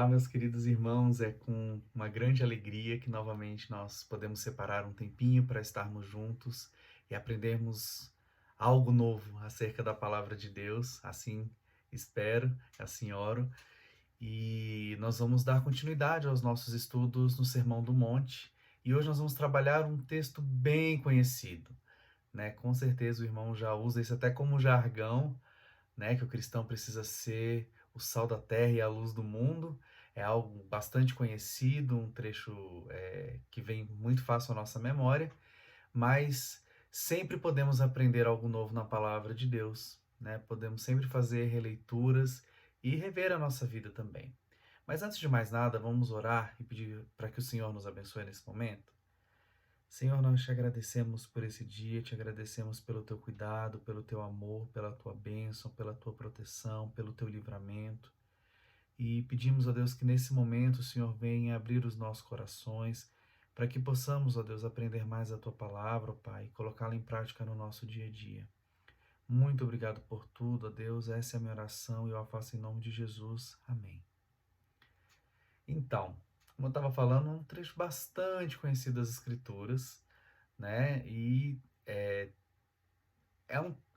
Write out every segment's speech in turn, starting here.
Olá, meus queridos irmãos, é com uma grande alegria que novamente nós podemos separar um tempinho para estarmos juntos e aprendermos algo novo acerca da palavra de Deus. Assim espero, assim oro. E nós vamos dar continuidade aos nossos estudos no Sermão do Monte. E hoje nós vamos trabalhar um texto bem conhecido, né? Com certeza o irmão já usa isso até como jargão, né, que o cristão precisa ser o sal da terra e a luz do mundo. É algo bastante conhecido, um trecho que vem muito fácil à nossa memória, mas sempre podemos aprender algo novo na palavra de Deus, né? Podemos sempre fazer releituras e rever a nossa vida também. Mas antes de mais nada, vamos orar e pedir para que o Senhor nos abençoe nesse momento. Senhor, nós te agradecemos por esse dia, te agradecemos pelo teu cuidado, pelo teu amor, pela tua bênção, pela tua proteção, pelo teu livramento. E pedimos, ó Deus, que nesse momento o Senhor venha abrir os nossos corações, para que possamos, ó Deus, aprender mais a tua palavra, ó Pai, e colocá-la em prática no nosso dia a dia. Muito obrigado por tudo, ó Deus, essa é a minha oração e eu a faço em nome de Jesus. Amém. Então, como eu estava falando, um trecho bastante conhecido das Escrituras, né? E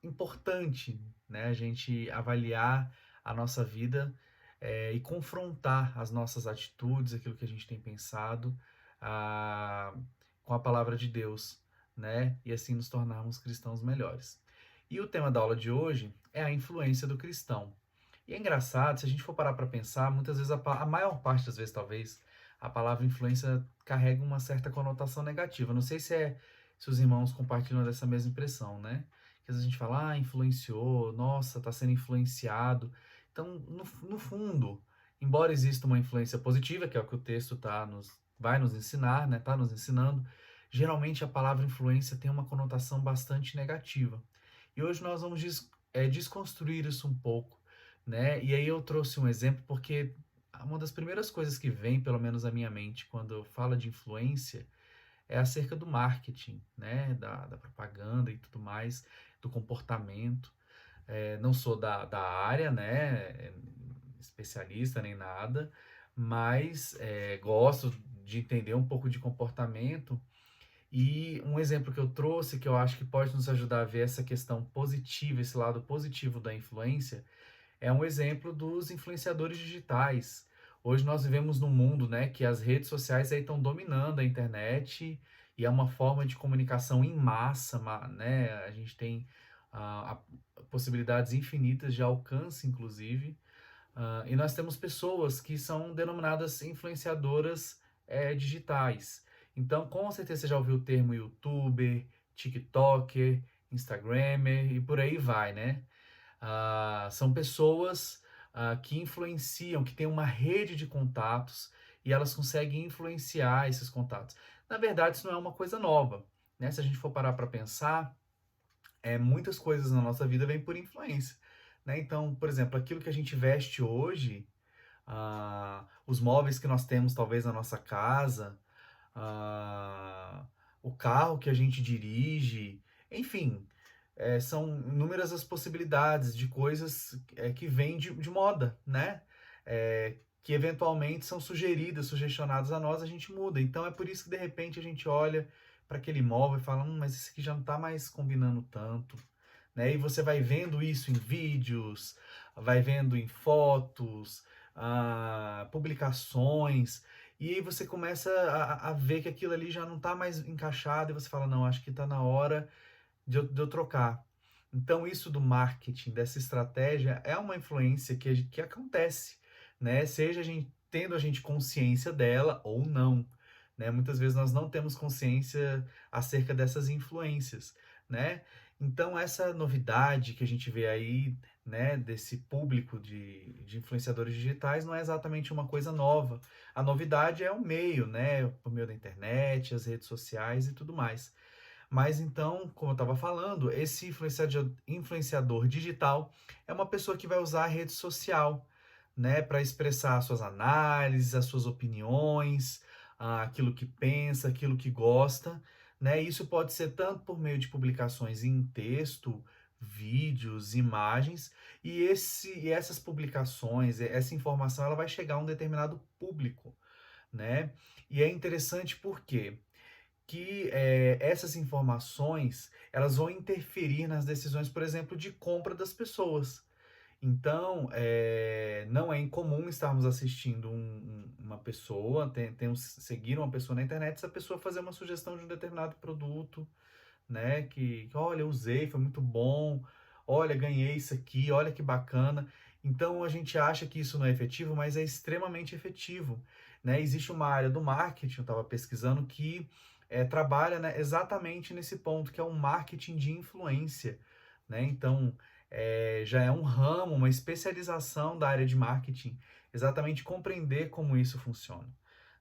importante, né, a gente avaliar a nossa vida e confrontar as nossas atitudes, aquilo que a gente tem pensado, ah, com a palavra de Deus, né? E assim nos tornarmos cristãos melhores. E o tema da aula de hoje é a influência do cristão. E é engraçado, se a gente for parar para pensar, muitas vezes, a maior parte das vezes, talvez, a palavra influência carrega uma certa conotação negativa. Não sei se os irmãos compartilham dessa mesma impressão, né? Que às vezes a gente fala, influenciou, nossa, está sendo influenciado. Então, no fundo, embora exista uma influência positiva, que é o que o texto vai nos ensinar, né? Está nos ensinando, geralmente a palavra influência tem uma conotação bastante negativa. E hoje nós vamos desconstruir isso um pouco, né? E aí eu trouxe um exemplo porque uma das primeiras coisas que vem, pelo menos à minha mente, quando fala de influência, é acerca do marketing, né? Da propaganda e tudo mais, do comportamento. Não sou da área, né? Especialista nem nada, mas gosto de entender um pouco de comportamento. E um exemplo que eu trouxe, que eu acho que pode nos ajudar a ver essa questão positiva, esse lado positivo da influência, é um exemplo dos influenciadores digitais. Hoje nós vivemos num mundo, né, que as redes sociais aí estão dominando a internet e é uma forma de comunicação em massa, né? A gente tem possibilidades infinitas de alcance, inclusive. E nós temos pessoas que são denominadas influenciadoras digitais. Então, com certeza você já ouviu o termo YouTuber, TikToker, Instagrammer e por aí vai, né? São pessoas que influenciam, que têm uma rede de contatos e elas conseguem influenciar esses contatos. Na verdade, isso não é uma coisa nova, né? Se a gente for parar para pensar, muitas coisas na nossa vida vêm por influência, né? Então, por exemplo, aquilo que a gente veste hoje, os móveis que nós temos talvez na nossa casa, ah, o carro que a gente dirige, enfim, são inúmeras as possibilidades de coisas que vêm de moda, né? Que eventualmente são sugestionadas a nós, a gente muda. Então é por isso que de repente a gente olha para aquele imóvel e fala, mas esse aqui já não está mais combinando tanto, né? E você vai vendo isso em vídeos, vai vendo em fotos, publicações, e aí você começa a ver que aquilo ali já não está mais encaixado e você fala, não, acho que está na hora de eu trocar. Então isso do marketing, dessa estratégia, é uma influência que acontece, né? Seja tendo a gente consciência dela ou não, né? Muitas vezes nós não temos consciência acerca dessas influências, né? Então essa novidade que a gente vê aí, né, desse público de influenciadores digitais não é exatamente uma coisa nova. A novidade é o meio, né? Por meio da internet, as redes sociais e tudo mais. Mas então, como eu estava falando, esse influenciador digital é uma pessoa que vai usar a rede social, né, para expressar suas análises, as suas opiniões, aquilo que pensa, aquilo que gosta, né? Isso pode ser tanto por meio de publicações em texto, vídeos, imagens, e essas publicações, essa informação, ela vai chegar a um determinado público, né? E é interessante porque essas informações, elas vão interferir nas decisões, por exemplo, de compra das pessoas. Então, não é incomum estarmos assistindo uma pessoa, seguir uma pessoa na internet, essa pessoa fazer uma sugestão de um determinado produto, né? Olha, eu usei, foi muito bom. Olha, ganhei isso aqui, olha que bacana. Então a gente acha que isso não é efetivo, mas é extremamente efetivo, né? Existe uma área do marketing, eu estava pesquisando, que trabalha, né, exatamente nesse ponto, que é o marketing de influência, né? Então já é um ramo, uma especialização da área de marketing, exatamente compreender como isso funciona,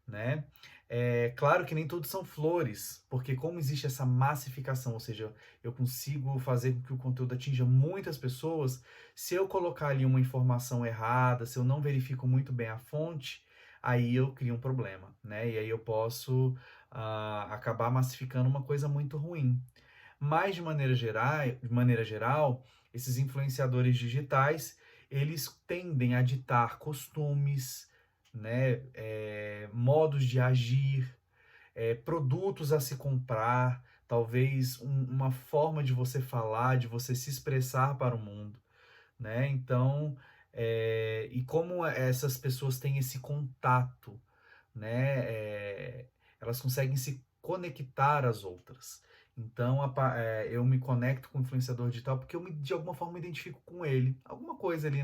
né? É claro que nem tudo são flores, porque como existe essa massificação, ou seja, eu consigo fazer com que o conteúdo atinja muitas pessoas, se eu colocar ali uma informação errada, se eu não verifico muito bem a fonte, aí eu crio um problema, né? E aí eu posso acabar massificando uma coisa muito ruim. Mas de maneira geral, esses influenciadores digitais, eles tendem a ditar costumes, né, modos de agir, produtos a se comprar, talvez uma forma de você falar, de você se expressar para o mundo, né? Então, e como essas pessoas têm esse contato, né? Elas conseguem se conectar às outras. Então, eu me conecto com o influenciador digital porque de alguma forma me identifico com ele. Alguma coisa ali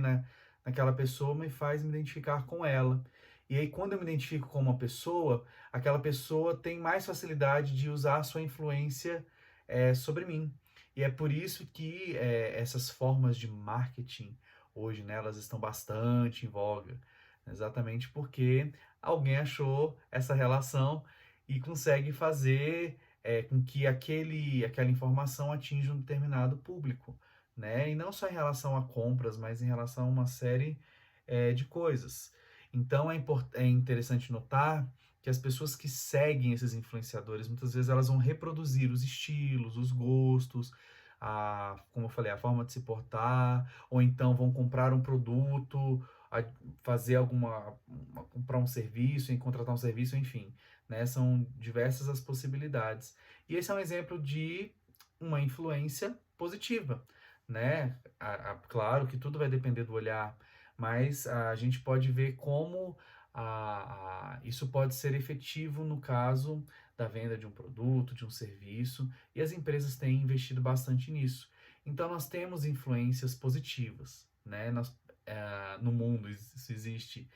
naquela pessoa me faz me identificar com ela. E aí, quando eu me identifico com uma pessoa, aquela pessoa tem mais facilidade de usar a sua influência sobre mim. E é por isso que essas formas de marketing hoje, né, elas estão bastante em voga. Exatamente porque alguém achou essa relação e consegue fazer com que aquela informação atinja um determinado público, né? E não só em relação a compras, mas em relação a uma série de coisas. Então é interessante notar que as pessoas que seguem esses influenciadores, muitas vezes elas vão reproduzir os estilos, os gostos, como eu falei, a forma de se portar, ou então vão comprar um produto, fazer comprar um serviço, em contratar um serviço, enfim, né? São diversas as possibilidades. E esse é um exemplo de uma influência positiva, né? Claro que tudo vai depender do olhar, mas a gente pode ver como isso pode ser efetivo no caso da venda de um produto, de um serviço, e as empresas têm investido bastante nisso. Então, nós temos influências positivas, né? No mundo isso existe.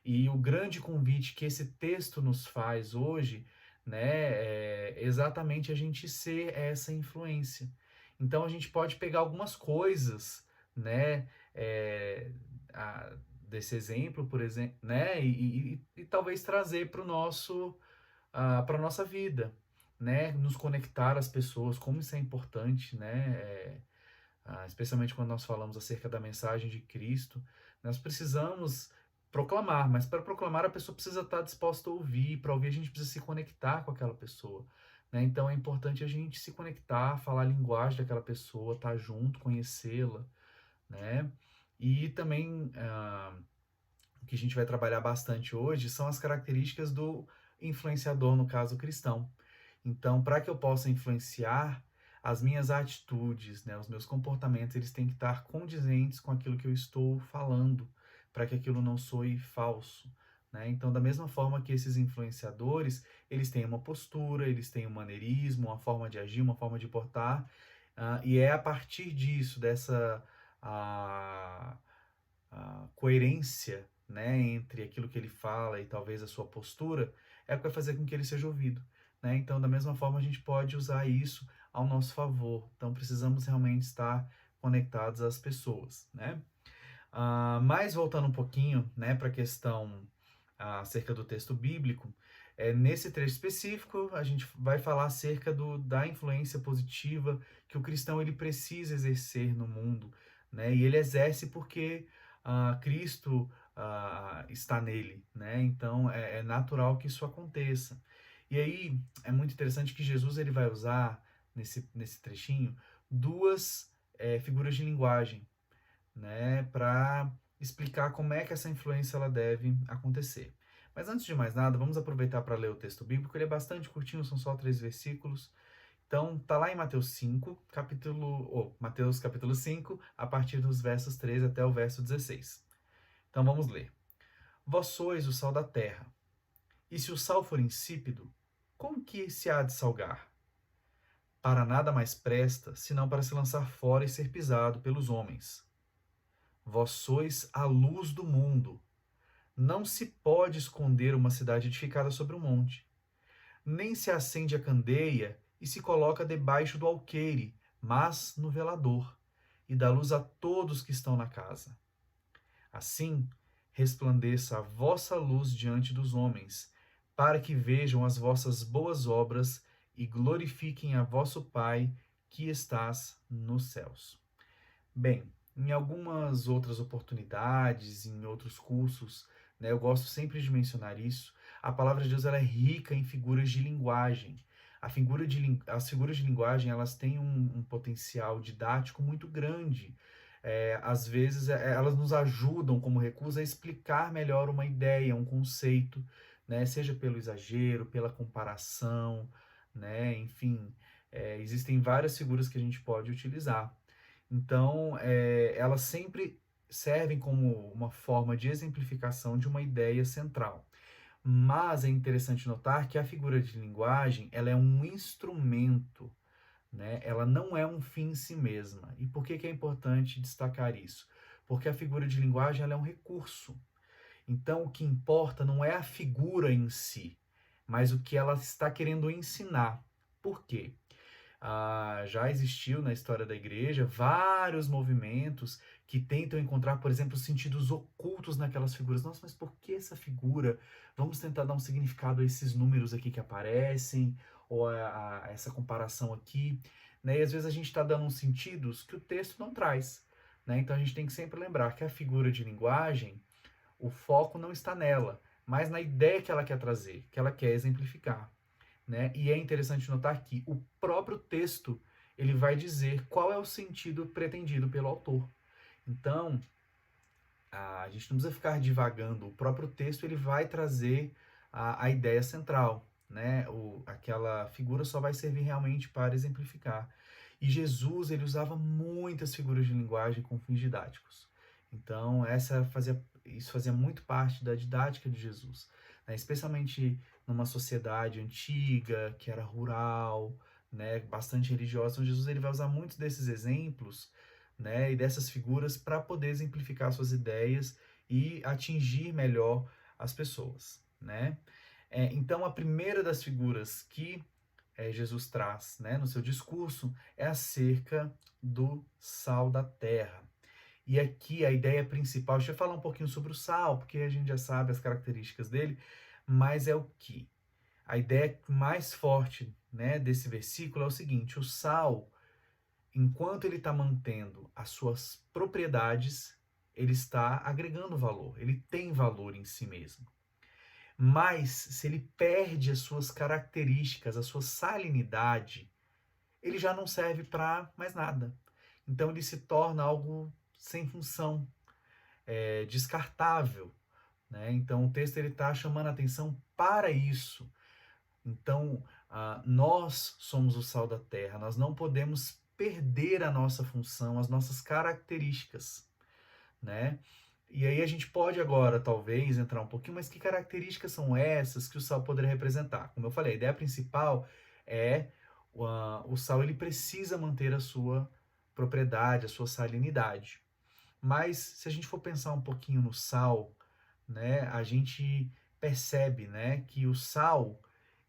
E o grande convite que esse texto nos faz hoje, né, é exatamente a gente ser essa influência. Então, a gente pode pegar algumas coisas, né, é, desse exemplo, por exemplo, né, e talvez trazer para para nossa vida, né, nos conectar às pessoas, como isso é importante, né, especialmente quando nós falamos acerca da mensagem de Cristo, nós precisamos proclamar, mas para proclamar a pessoa precisa estar disposta a ouvir, para ouvir a gente precisa se conectar com aquela pessoa, né? Então é importante a gente se conectar, falar a linguagem daquela pessoa, estar junto, conhecê-la, né? E também o que a gente vai trabalhar bastante hoje são as características do influenciador, no caso cristão. Então, para que eu possa influenciar, as minhas atitudes, né, os meus comportamentos, eles têm que estar condizentes com aquilo que eu estou falando, para que aquilo não soe falso, né? Então, da mesma forma que esses influenciadores, eles têm uma postura, eles têm um maneirismo, uma forma de agir, uma forma de portar, e é a partir disso, dessa a, a coerência, né, entre aquilo que ele fala e talvez a sua postura, é o que vai fazer com que ele seja ouvido, né? Então, da mesma forma, a gente pode usar isso ao nosso favor. Então, precisamos realmente estar conectados às pessoas, né? Mas voltando um pouquinho, né, para a questão acerca do texto bíblico, nesse trecho específico, a gente vai falar acerca da influência positiva que o cristão ele precisa exercer no mundo, né? E ele exerce porque Cristo está nele, né? Então é natural que isso aconteça. E aí é muito interessante que Jesus ele vai usar nesse trechinho duas figuras de linguagem, né, para explicar como é que essa influência ela deve acontecer. Mas antes de mais nada, vamos aproveitar para ler o texto bíblico. Ele é bastante curtinho, são só 3 versículos. Então, tá lá em Mateus 5, Mateus capítulo 5, a partir dos versos 13 até o verso 16. Então vamos ler. Vós sois o sal da terra, e se o sal for insípido, com que se há de salgar? Para nada mais presta, senão para se lançar fora e ser pisado pelos homens. Vós sois a luz do mundo. Não se pode esconder uma cidade edificada sobre um monte. Nem se acende a candeia e se coloca debaixo do alqueire, mas no velador, e dá luz a todos que estão na casa. Assim, resplandeça a vossa luz diante dos homens, para que vejam as vossas boas obras e glorifiquem a vosso Pai que estás nos céus. Bem, em algumas outras oportunidades, em outros cursos, né, eu gosto sempre de mencionar isso. A palavra de Deus ela é rica em figuras de linguagem. As figuras de linguagem elas têm um potencial didático muito grande. Às vezes elas nos ajudam como recurso a explicar melhor uma ideia, um conceito, né, seja pelo exagero, pela comparação, né, enfim, existem várias figuras que a gente pode utilizar. Então, elas sempre servem como uma forma de exemplificação de uma ideia central. Mas é interessante notar que a figura de linguagem ela é um instrumento, né? Ela não é um fim em si mesma. E por que é importante destacar isso? Porque a figura de linguagem ela é um recurso. Então, o que importa não é a figura em si, mas o que ela está querendo ensinar. Por quê? Já existiu na história da igreja vários movimentos que tentam encontrar, por exemplo, sentidos ocultos naquelas figuras. Nossa, mas por que essa figura? Vamos tentar dar um significado a esses números aqui que aparecem, ou a essa comparação aqui. Né? E às vezes a gente está dando uns sentidos que o texto não traz. Né? Então a gente tem que sempre lembrar que a figura de linguagem, o foco não está nela, mas na ideia que ela quer trazer, que ela quer exemplificar. Né? E é interessante notar que o próprio texto ele vai dizer qual é o sentido pretendido pelo autor. Então, a gente não precisa ficar divagando. O próprio texto ele vai trazer a ideia central. Né? Aquela figura só vai servir realmente para exemplificar. E Jesus ele usava muitas figuras de linguagem com fins didáticos. Então, isso fazia muito parte da didática de Jesus. Né? Especialmente numa sociedade antiga, que era rural, né, bastante religiosa. Então, Jesus ele vai usar muitos desses exemplos, né, e dessas figuras para poder exemplificar suas ideias e atingir melhor as pessoas. Né? Então, a primeira das figuras que Jesus traz, né, no seu discurso é acerca do sal da terra. E aqui a ideia principal, deixa eu falar um pouquinho sobre o sal, porque a gente já sabe as características dele, mas é o que? A ideia mais forte, né, desse versículo é o seguinte: o sal, enquanto ele está mantendo as suas propriedades, ele está agregando valor, ele tem valor em si mesmo. Mas se ele perde as suas características, a sua salinidade, ele já não serve para mais nada. Então ele se torna algo sem função, descartável. Né? Então o texto está chamando a atenção para isso. Então nós somos o sal da terra, nós não podemos perder a nossa função, as nossas características. Né? E aí a gente pode agora, talvez, entrar um pouquinho, mas que características são essas que o sal poderia representar? Como eu falei, a ideia principal é o sal ele precisa manter a sua propriedade, a sua salinidade. Mas se a gente for pensar um pouquinho no sal, né, a gente percebe, né, que o sal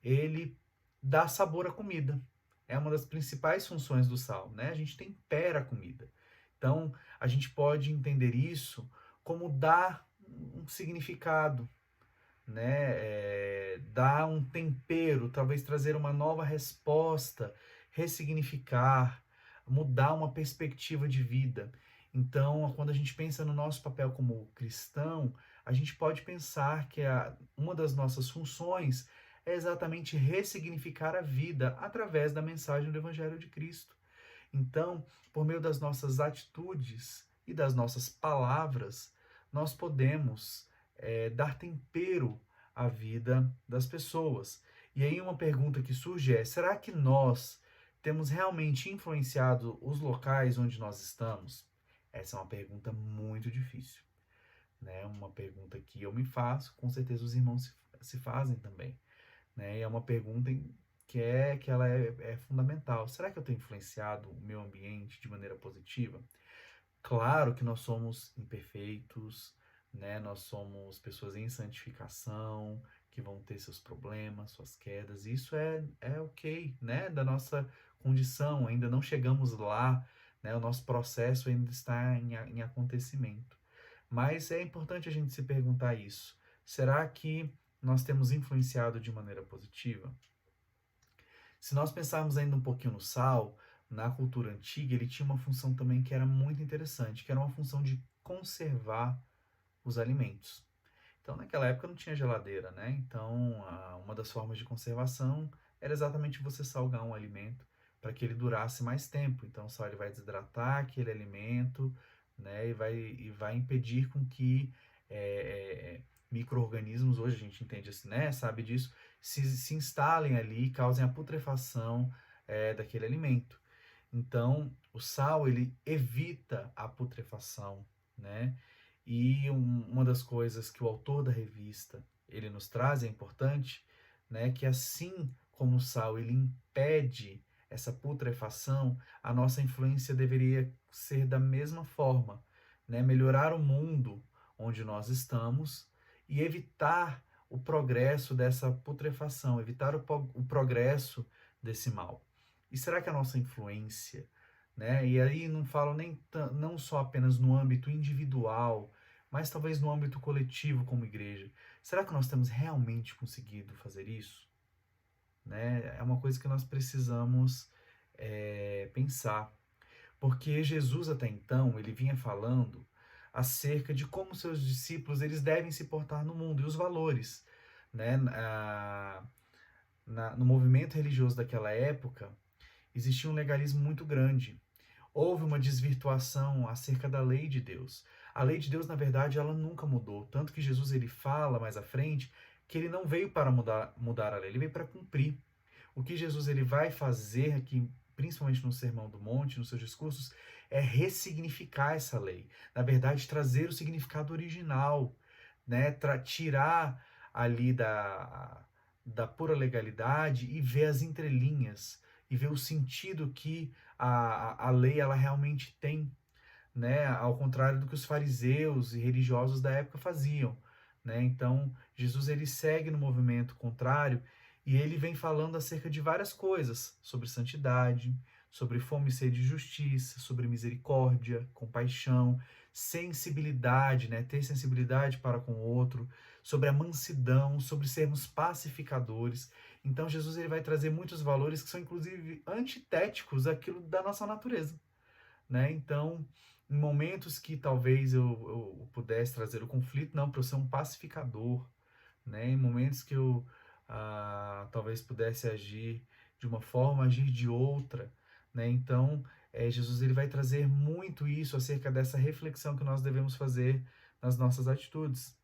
ele dá sabor à comida. É uma das principais funções do sal, né? A gente tempera a comida. Então, a gente pode entender isso como dar um significado, né? Dar um tempero, talvez trazer uma nova resposta, ressignificar, mudar uma perspectiva de vida. Então, quando a gente pensa no nosso papel como cristão, a gente pode pensar que uma das nossas funções é exatamente ressignificar a vida através da mensagem do Evangelho de Cristo. Então, por meio das nossas atitudes e das nossas palavras, nós podemos dar tempero à vida das pessoas. E aí uma pergunta que surge é: será que nós temos realmente influenciado os locais onde nós estamos? Essa é uma pergunta muito difícil, né? Uma pergunta que eu me faço, com certeza os irmãos se fazem também, né? E é uma pergunta que ela é fundamental. Será que eu tenho influenciado o meu ambiente de maneira positiva? Claro que nós somos imperfeitos, né? Nós somos pessoas em santificação, que vão ter seus problemas, suas quedas. Isso é ok, né? Da nossa condição, ainda não chegamos lá, né? O nosso processo ainda está em acontecimento. Mas é importante a gente se perguntar isso. Será que nós temos influenciado de maneira positiva? Se nós pensarmos ainda um pouquinho no sal, na cultura antiga, ele tinha uma função também que era muito interessante, que era uma função de conservar os alimentos. Então, naquela época não tinha geladeira, né? Então, uma das formas de conservação era exatamente você salgar um alimento para que ele durasse mais tempo. Então, o sal ele vai desidratar aquele alimento, né? E vai impedir com que micro-organismos, hoje a gente entende assim, né? Sabe disso, se instalem ali e causem a putrefação daquele alimento. Então, o sal ele evita a putrefação, né? E uma das coisas que o autor da revista ele nos traz é importante, né? Que assim como o sal ele impede essa putrefação, a nossa influência deveria ser da mesma forma, né? Melhorar o mundo onde nós estamos e evitar o progresso dessa putrefação, evitar o progresso desse mal. E será que a nossa influência, né? E aí não falo não só apenas no âmbito individual, mas talvez no âmbito coletivo como igreja. Será que nós temos realmente conseguido fazer isso? Né? É uma coisa que nós precisamos pensar. Porque Jesus até então, ele vinha falando acerca de como seus discípulos eles devem se portar no mundo e os valores. Né? No movimento religioso daquela época, existia um legalismo muito grande. Houve uma desvirtuação acerca da lei de Deus. A lei de Deus, na verdade, ela nunca mudou. Tanto que Jesus ele fala mais à frente que ele não veio para mudar a lei, ele veio para cumprir. O que Jesus ele vai fazer aqui, principalmente no Sermão do Monte, nos seus discursos, é ressignificar essa lei. Na verdade, trazer o significado original, né? Tirar ali da pura legalidade e ver as entrelinhas e ver o sentido que a lei ela realmente tem, né? Ao contrário do que os fariseus e religiosos da época faziam, né? Então, Jesus ele segue no movimento contrário e ele vem falando acerca de várias coisas, sobre santidade, sobre fome e sede de justiça, sobre misericórdia, compaixão, sensibilidade, né? Ter sensibilidade para com o outro, sobre a mansidão, sobre sermos pacificadores. Então, Jesus ele vai trazer muitos valores que são inclusive antitéticos àquilo da nossa natureza, né? Então, em momentos que talvez eu pudesse trazer o conflito, não, para eu ser um pacificador, né? Em momentos que eu talvez pudesse agir de uma forma, agir de outra, né? Então, Jesus ele vai trazer muito isso acerca dessa reflexão que nós devemos fazer nas nossas atitudes.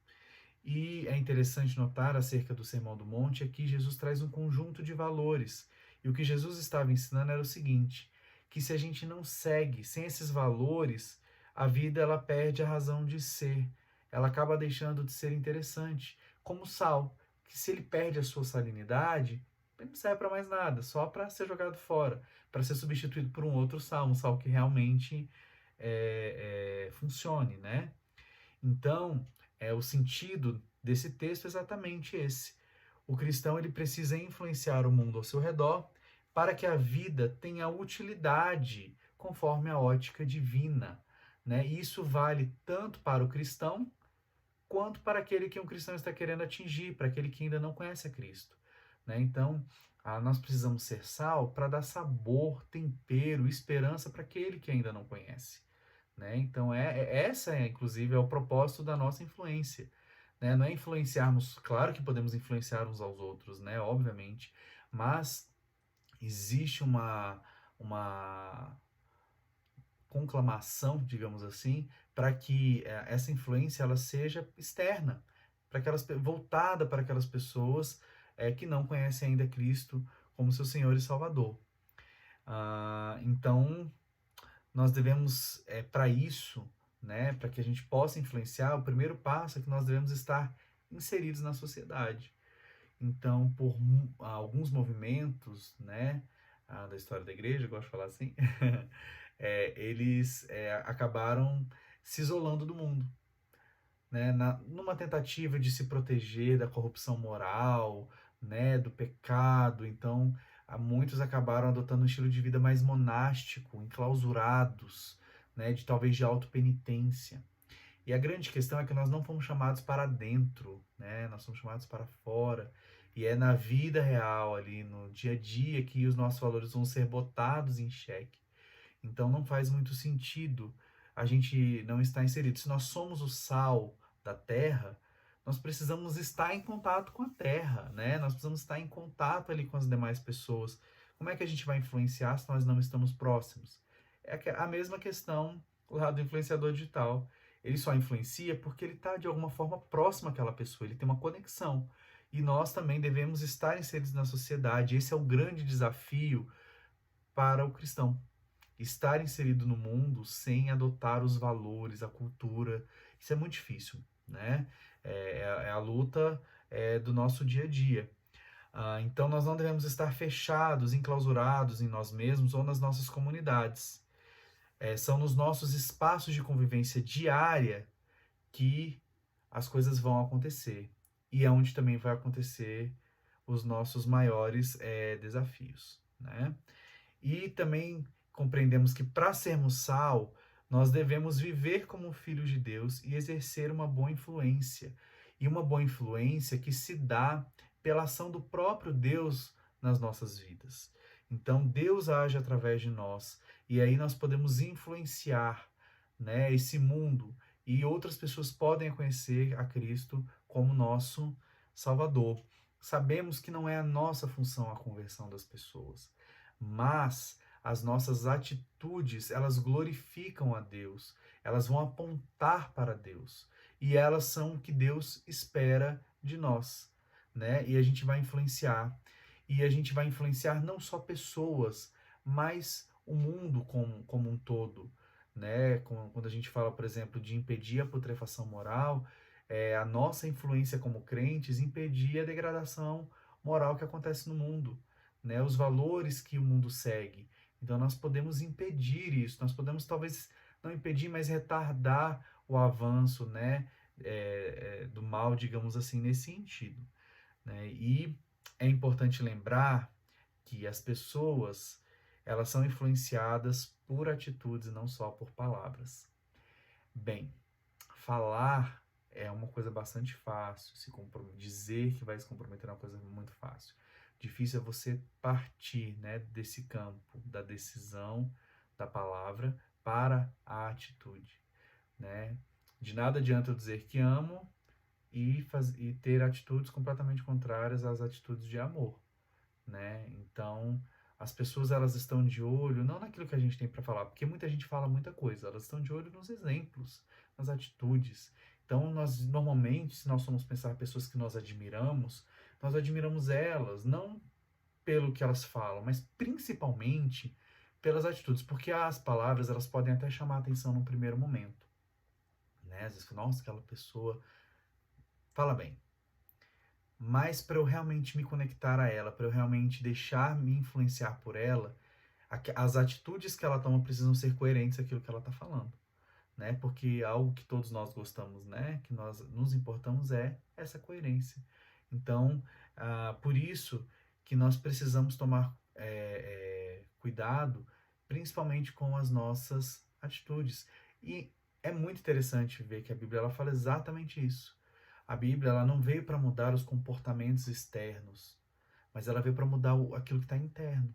E é interessante notar acerca do Sermão do Monte é que Jesus traz um conjunto de valores. E o que Jesus estava ensinando era o seguinte, que se a gente não segue sem esses valores, a vida ela perde a razão de ser. Ela acaba deixando de ser interessante, como o sal, que se ele perde a sua salinidade, ele não serve para mais nada, só para ser jogado fora, para ser substituído por um sal que realmente funcione, né? Então, o sentido desse texto é exatamente esse. O cristão ele precisa influenciar o mundo ao seu redor para que a vida tenha utilidade conforme a ótica divina, né? E isso vale tanto para o cristão quanto para aquele que um cristão está querendo atingir, para aquele que ainda não conhece a Cristo, né? Então, nós precisamos ser sal para dar sabor, tempero, esperança para aquele que ainda não conhece, né? Então, essa, inclusive, é o propósito da nossa influência, né? Não é influenciarmos, claro que podemos influenciar uns aos outros, né? Obviamente, mas existe uma conclamação, digamos assim, para que essa influência ela seja externa, para aquelas voltada para aquelas pessoas que não conhecem ainda Cristo como seu Senhor e Salvador. Então, nós devemos, para isso, né, para que a gente possa influenciar, o primeiro passo é que nós devemos estar inseridos na sociedade. Então, por alguns movimentos, né, da história da igreja, eu gosto de falar assim, eles acabaram se isolando do mundo, né, numa tentativa de se proteger da corrupção moral, né, do pecado. Então, muitos acabaram adotando um estilo de vida mais monástico, enclausurados, né, de talvez de autopenitência. E a grande questão é que nós não fomos chamados para dentro, né? Nós somos chamados para fora. E é na vida real, ali no dia a dia, que os nossos valores vão ser botados em xeque. Então não faz muito sentido a gente não estar inserido. Se nós somos o sal da terra, nós precisamos estar em contato com a terra, né? Nós precisamos estar em contato ali com as demais pessoas. Como é que a gente vai influenciar se nós não estamos próximos? É a mesma questão lá do influenciador digital. Ele só influencia porque ele está de alguma forma próximo àquela pessoa, ele tem uma conexão. E nós também devemos estar inseridos na sociedade. Esse é o grande desafio para o cristão. Estar inserido no mundo sem adotar os valores, a cultura. Isso é muito difícil, né? É a luta do nosso dia a dia. Então nós não devemos estar fechados, enclausurados em nós mesmos ou nas nossas comunidades. São nos nossos espaços de convivência diária que as coisas vão acontecer. E é onde também vai acontecer os nossos maiores desafios, né? E também compreendemos que para sermos sal, nós devemos viver como filhos de Deus e exercer uma boa influência. E uma boa influência que se dá pela ação do próprio Deus nas nossas vidas. Então Deus age através de nós e aí nós podemos influenciar, né, esse mundo, e outras pessoas podem conhecer a Cristo como nosso Salvador. Sabemos que não é a nossa função a conversão das pessoas, mas as nossas atitudes, elas glorificam a Deus, elas vão apontar para Deus, e elas são o que Deus espera de nós, né? E a gente vai influenciar, e a gente vai influenciar não só pessoas, mas o mundo como um todo, né? Quando a gente fala, por exemplo, de impedir a putrefação moral, a nossa influência como crentes impedir a degradação moral que acontece no mundo, né? Os valores que o mundo segue. Então nós podemos impedir isso, nós podemos talvez não impedir, mas retardar o avanço, né, do mal, digamos assim, nesse sentido, né? E é importante lembrar que as pessoas, elas são influenciadas por atitudes e não só por palavras. Bem, falar é uma coisa bastante fácil, dizer que vai se comprometer é uma coisa muito fácil. Difícil é você partir, né, desse campo da decisão da palavra para a atitude, né? De nada adianta eu dizer que amo e ter atitudes completamente contrárias às atitudes de amor, né? Então, as pessoas, elas estão de olho não naquilo que a gente tem para falar, porque muita gente fala muita coisa, elas estão de olho nos exemplos, nas atitudes. Então, nós normalmente, se nós formos pensar pessoas que nós admiramos elas, não pelo que elas falam, mas principalmente pelas atitudes, porque as palavras, elas podem até chamar a atenção num primeiro momento, né? Às vezes, nossa, aquela pessoa fala bem. Mas para eu realmente me conectar a ela, para eu realmente deixar me influenciar por ela, as atitudes que ela toma precisam ser coerentes àquilo que ela está falando, né? Porque algo que todos nós gostamos, né? Que nós nos importamos é essa coerência. Então, por isso que nós precisamos tomar cuidado, principalmente com as nossas atitudes. E é muito interessante ver que a Bíblia ela fala exatamente isso. A Bíblia ela não veio para mudar os comportamentos externos, mas ela veio para mudar aquilo que está interno.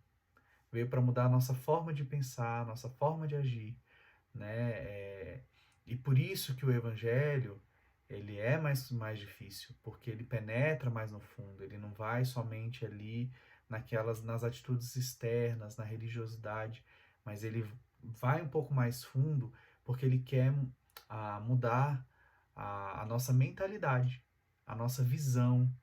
Veio para mudar a nossa forma de pensar, a nossa forma de agir, né? E por isso que o Evangelho ele é mais difícil, porque ele penetra mais no fundo, ele não vai somente ali nas atitudes externas, na religiosidade, mas ele vai um pouco mais fundo, porque ele quer mudar a nossa mentalidade, a nossa visão,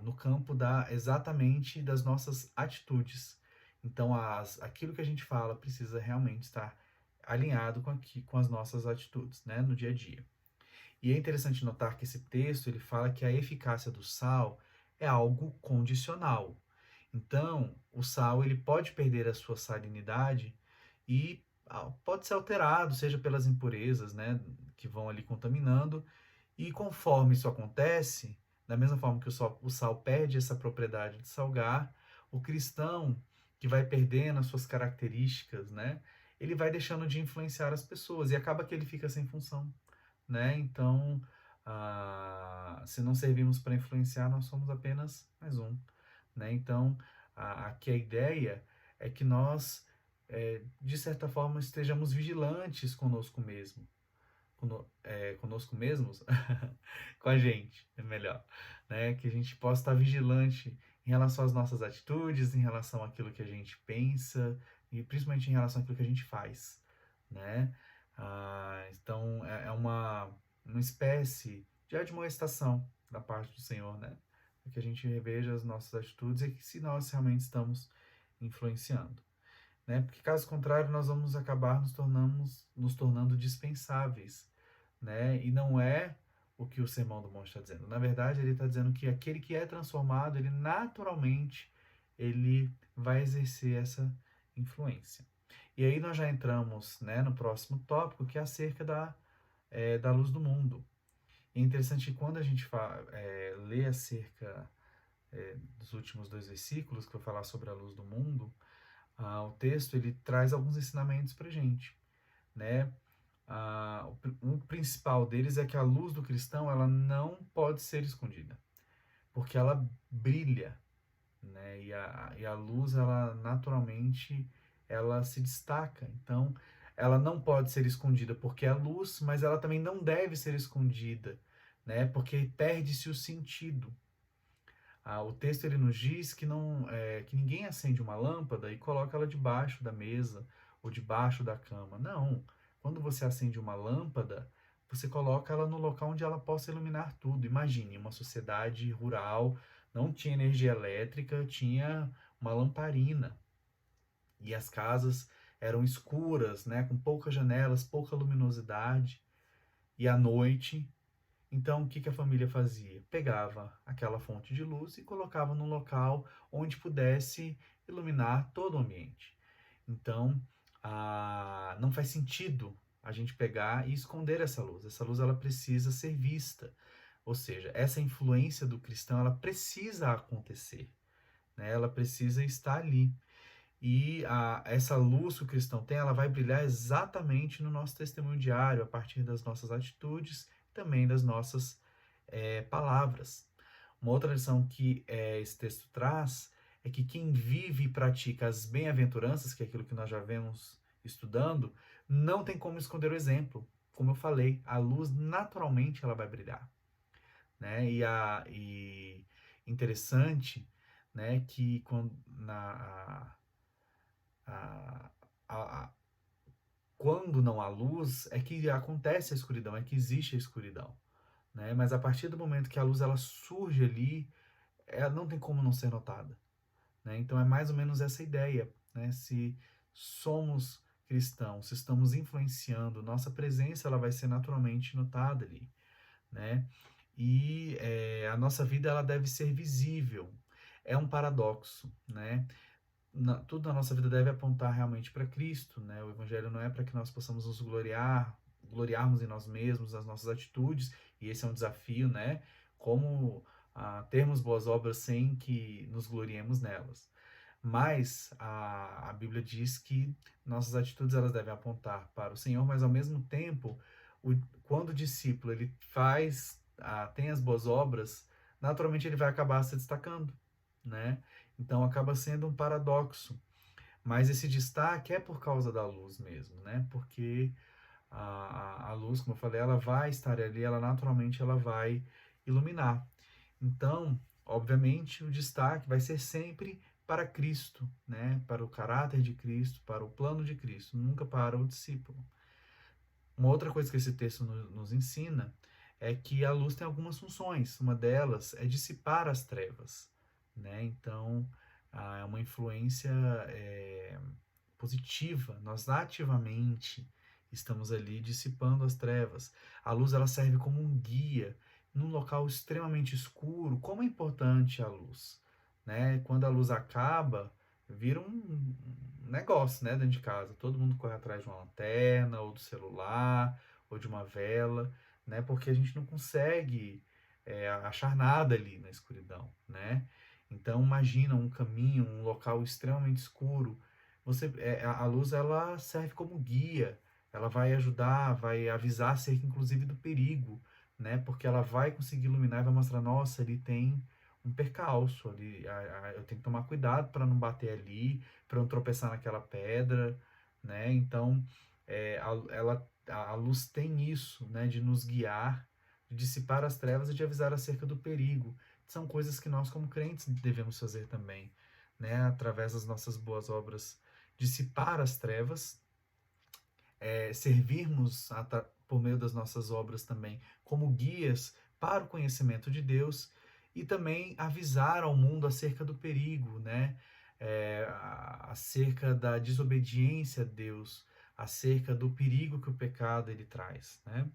no campo exatamente das nossas atitudes. Então, aquilo que a gente fala precisa realmente estar alinhado com as nossas atitudes, né, no dia a dia. E é interessante notar que esse texto ele fala que a eficácia do sal é algo condicional. Então, o sal ele pode perder a sua salinidade e pode ser alterado, seja pelas impurezas, né, que vão ali contaminando. E conforme isso acontece, da mesma forma que o sal perde essa propriedade de salgar, o cristão que vai perdendo as suas características, né, ele vai deixando de influenciar as pessoas e acaba que ele fica sem função, né? Então, se não servimos para influenciar, nós somos apenas mais um, né? Então, aqui a ideia é que nós, de certa forma, estejamos vigilantes conosco mesmo, conosco mesmos, com a gente, é melhor, né? Que a gente possa estar vigilante em relação às nossas atitudes, em relação àquilo que a gente pensa e principalmente em relação àquilo que a gente faz, né? Então é uma espécie de admoestação da parte do Senhor, né? Para que a gente reveja as nossas atitudes e que se nós realmente estamos influenciando, né? Porque caso contrário nós vamos acabar nos tornando dispensáveis, né? E não é o que o Sermão do Monte está dizendo. Na verdade, ele está dizendo que aquele que é transformado, ele naturalmente ele vai exercer essa influência. E aí nós já entramos, né, no próximo tópico, que é acerca da luz do mundo. E é interessante que quando a gente lê acerca dos últimos dois versículos, que vai falar sobre a luz do mundo, o texto ele traz alguns ensinamentos para a gente, né? O principal deles é que a luz do cristão ela não pode ser escondida, porque ela brilha, né? E a luz ela naturalmente ela se destaca. Então, ela não pode ser escondida porque é luz, mas ela também não deve ser escondida, né? Porque perde-se o sentido. O texto ele nos diz que que ninguém acende uma lâmpada e coloca ela debaixo da mesa ou debaixo da cama. Não. Quando você acende uma lâmpada, você coloca ela no local onde ela possa iluminar tudo. Imagine, uma sociedade rural, não tinha energia elétrica, tinha uma lamparina. E as casas eram escuras, né, com poucas janelas, pouca luminosidade. E à noite, então, o que a família fazia? Pegava aquela fonte de luz e colocava num local onde pudesse iluminar todo o ambiente. Então, não faz sentido a gente pegar e esconder essa luz. Essa luz ela precisa ser vista. Ou seja, essa influência do cristão ela precisa acontecer, né? Ela precisa estar ali. E essa luz que o cristão tem, ela vai brilhar exatamente no nosso testemunho diário, a partir das nossas atitudes, também das nossas palavras. Uma outra lição que esse texto traz é que quem vive e pratica as bem-aventuranças, que é aquilo que nós já vemos estudando, não tem como esconder o exemplo. Como eu falei, a luz naturalmente ela vai brilhar, né? E interessante, né, que a, a, quando não há luz, é que acontece a escuridão, é que existe a escuridão, né? Mas a partir do momento que a luz ela surge ali, ela não tem como não ser notada, né? Então é mais ou menos essa ideia, né? Se somos cristãos, se estamos influenciando, nossa presença ela vai ser naturalmente notada ali, né? E a nossa vida ela deve ser visível. É um paradoxo, né? Tudo na nossa vida deve apontar realmente para Cristo, né? O Evangelho não é para que nós possamos nos gloriarmos em nós mesmos, nas nossas atitudes, e esse é um desafio, né? Como termos boas obras sem que nos gloriemos nelas. Mas a Bíblia diz que nossas atitudes elas devem apontar para o Senhor, mas ao mesmo tempo, quando o discípulo ele tem as boas obras, naturalmente ele vai acabar se destacando, né? Então acaba sendo um paradoxo. Mas esse destaque é por causa da luz mesmo, né? Porque a luz, como eu falei, ela vai estar ali, ela naturalmente ela vai iluminar. Então, obviamente, o destaque vai ser sempre para Cristo, né? Para o caráter de Cristo, para o plano de Cristo, nunca para o discípulo. Uma outra coisa que esse texto nos ensina é que a luz tem algumas funções. Uma delas é dissipar as trevas, né? Então, é uma influência positiva. Nós ativamente estamos ali dissipando as trevas. A luz ela serve como um guia num local extremamente escuro. Como é importante a luz, né? Quando a luz acaba, vira um negócio, né, dentro de casa. Todo mundo corre atrás de uma lanterna, ou do celular, ou de uma vela, né? Porque a gente não consegue achar nada ali na escuridão, né? Então imagina um caminho, um local extremamente escuro. A luz ela serve como guia. Ela vai ajudar, vai avisar acerca, inclusive, do perigo, né? Porque ela vai conseguir iluminar e vai mostrar, nossa, ali tem um percalço ali, eu tenho que tomar cuidado para não bater ali, para não tropeçar naquela pedra, né? Então, a luz tem isso, né? De nos guiar, de dissipar as trevas e de avisar acerca do perigo. São coisas que nós, como crentes, devemos fazer também, né? Através das nossas boas obras, dissipar as trevas, servirmos por meio das nossas obras também como guias para o conhecimento de Deus e também avisar ao mundo acerca do perigo, né? Acerca da desobediência a Deus, acerca do perigo que o pecado ele traz, né?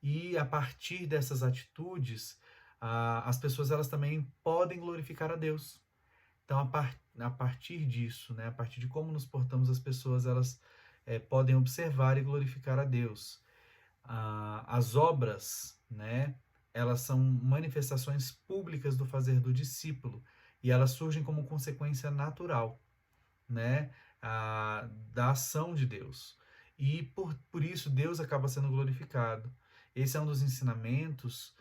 E a partir dessas atitudes, as pessoas elas também podem glorificar a Deus. Então, a partir disso, né, a partir de como nos portamos, as pessoas elas podem observar e glorificar a Deus. As obras, né, elas são manifestações públicas do fazer do discípulo e elas surgem como consequência natural, né, da ação de Deus. E por isso Deus acaba sendo glorificado. Esse é um dos ensinamentos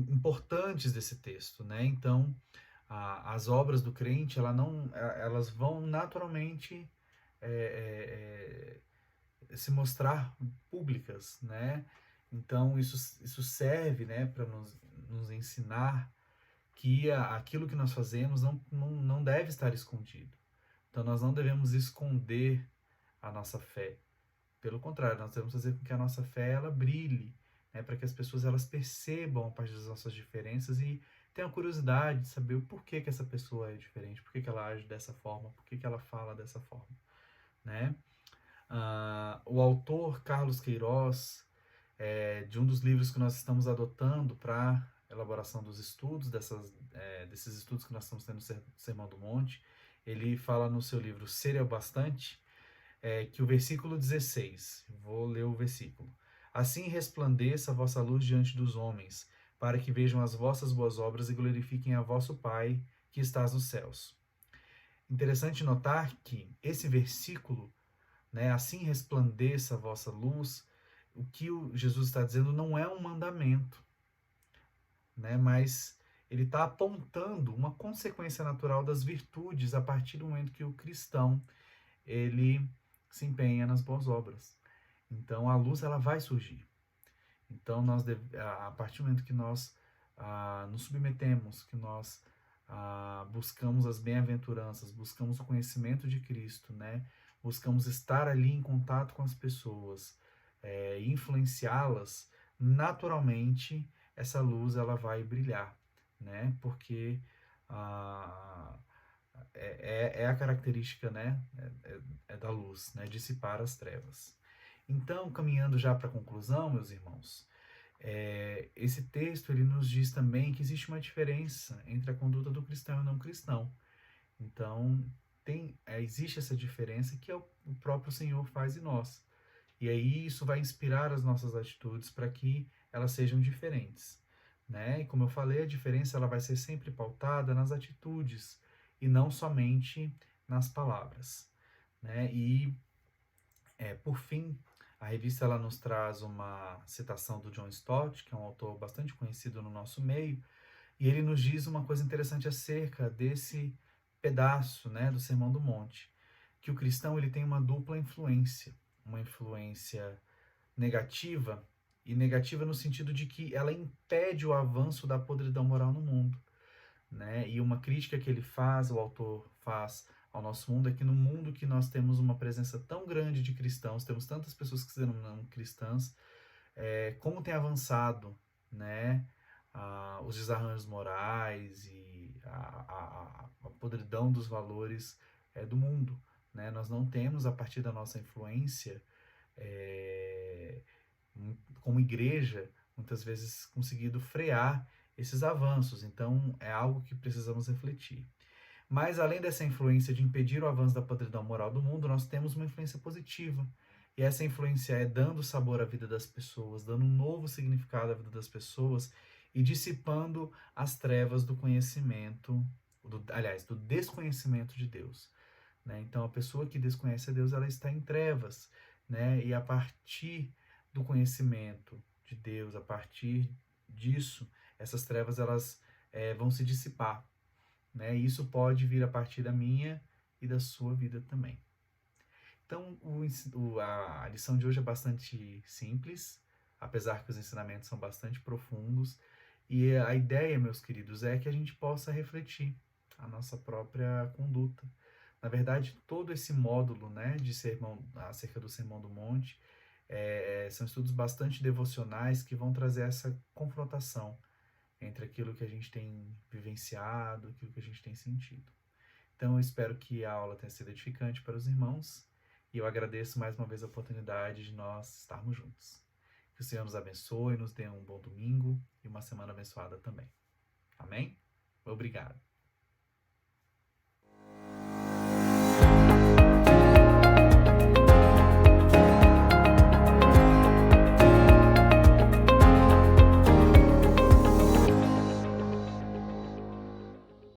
importantes desse texto, né? Então, as obras do crente, elas vão naturalmente se mostrar públicas, né? Então, isso serve, né, para nos ensinar que aquilo que nós fazemos não deve estar escondido. Então, nós não devemos esconder a nossa fé. Pelo contrário, nós devemos fazer com que a nossa fé ela brilhe, né, para que as pessoas elas percebam a partir das nossas diferenças e tenham curiosidade de saber o porquê que essa pessoa é diferente, por que ela age dessa forma, por que ela fala dessa forma, né? O autor Carlos Queiroz, de um dos livros que nós estamos adotando para elaboração dos estudos, desses estudos que nós estamos tendo no Sermão do Monte, ele fala no seu livro Ser é o Bastante, que o versículo 16, vou ler o versículo. Assim resplandeça a vossa luz diante dos homens, para que vejam as vossas boas obras e glorifiquem a vosso Pai que estás nos céus. Interessante notar que esse versículo, né, assim resplandeça a vossa luz, o que Jesus está dizendo não é um mandamento, né, mas ele está apontando uma consequência natural das virtudes a partir do momento que o cristão ele se empenha nas boas obras. Então a luz ela vai surgir. Então a partir do momento que nós nos submetemos, que nós buscamos as bem-aventuranças, buscamos o conhecimento de Cristo, né? Buscamos estar ali em contato com as pessoas, influenciá-las, naturalmente essa luz ela vai brilhar, né? Porque é a característica, né, da luz, né, dissipar as trevas. Então, caminhando já para a conclusão, meus irmãos, esse texto ele nos diz também que existe uma diferença entre a conduta do cristão e não cristão. Então, existe essa diferença que o próprio Senhor faz em nós. E aí isso vai inspirar as nossas atitudes para que elas sejam diferentes, né? E como eu falei, a diferença ela vai ser sempre pautada nas atitudes e não somente nas palavras, né? E por fim, a revista ela nos traz uma citação do John Stott, que é um autor bastante conhecido no nosso meio, e ele nos diz uma coisa interessante acerca desse pedaço, né, do Sermão do Monte, que o cristão ele tem uma dupla influência, uma influência negativa, e negativa no sentido de que ela impede o avanço da podridão moral no mundo. né? E uma crítica que ele faz, o autor faz ao nosso mundo, é que no mundo que nós temos uma presença tão grande de cristãos, temos tantas pessoas que se denominam cristãs, como tem avançado, né, os desarranjos morais e a podridão dos valores do mundo, né? Nós não temos, a partir da nossa influência, é, como igreja, muitas vezes conseguido frear esses avanços. Então, é algo que precisamos refletir. Mas, além dessa influência de impedir o avanço da podridão moral do mundo, nós temos uma influência positiva. E essa influência é dando sabor à vida das pessoas, dando um novo significado à vida das pessoas e dissipando as trevas do conhecimento, do desconhecimento de Deus, né? Então, a pessoa que desconhece a Deus, ela está em trevas, né? E a partir do conhecimento de Deus, a partir disso, essas trevas elas vão se dissipar, né? E isso pode vir a partir da minha e da sua vida também. Então, a lição de hoje é bastante simples, apesar que os ensinamentos são bastante profundos. E a ideia, meus queridos, é que a gente possa refletir a nossa própria conduta. Na verdade, todo esse módulo, né, de sermão, acerca do Sermão do Monte, são estudos bastante devocionais que vão trazer essa confrontação entre aquilo que a gente tem vivenciado, aquilo que a gente tem sentido. Então, eu espero que a aula tenha sido edificante para os irmãos e eu agradeço mais uma vez a oportunidade de nós estarmos juntos. Que o Senhor nos abençoe, nos dê um bom domingo e uma semana abençoada também. Amém? Obrigado.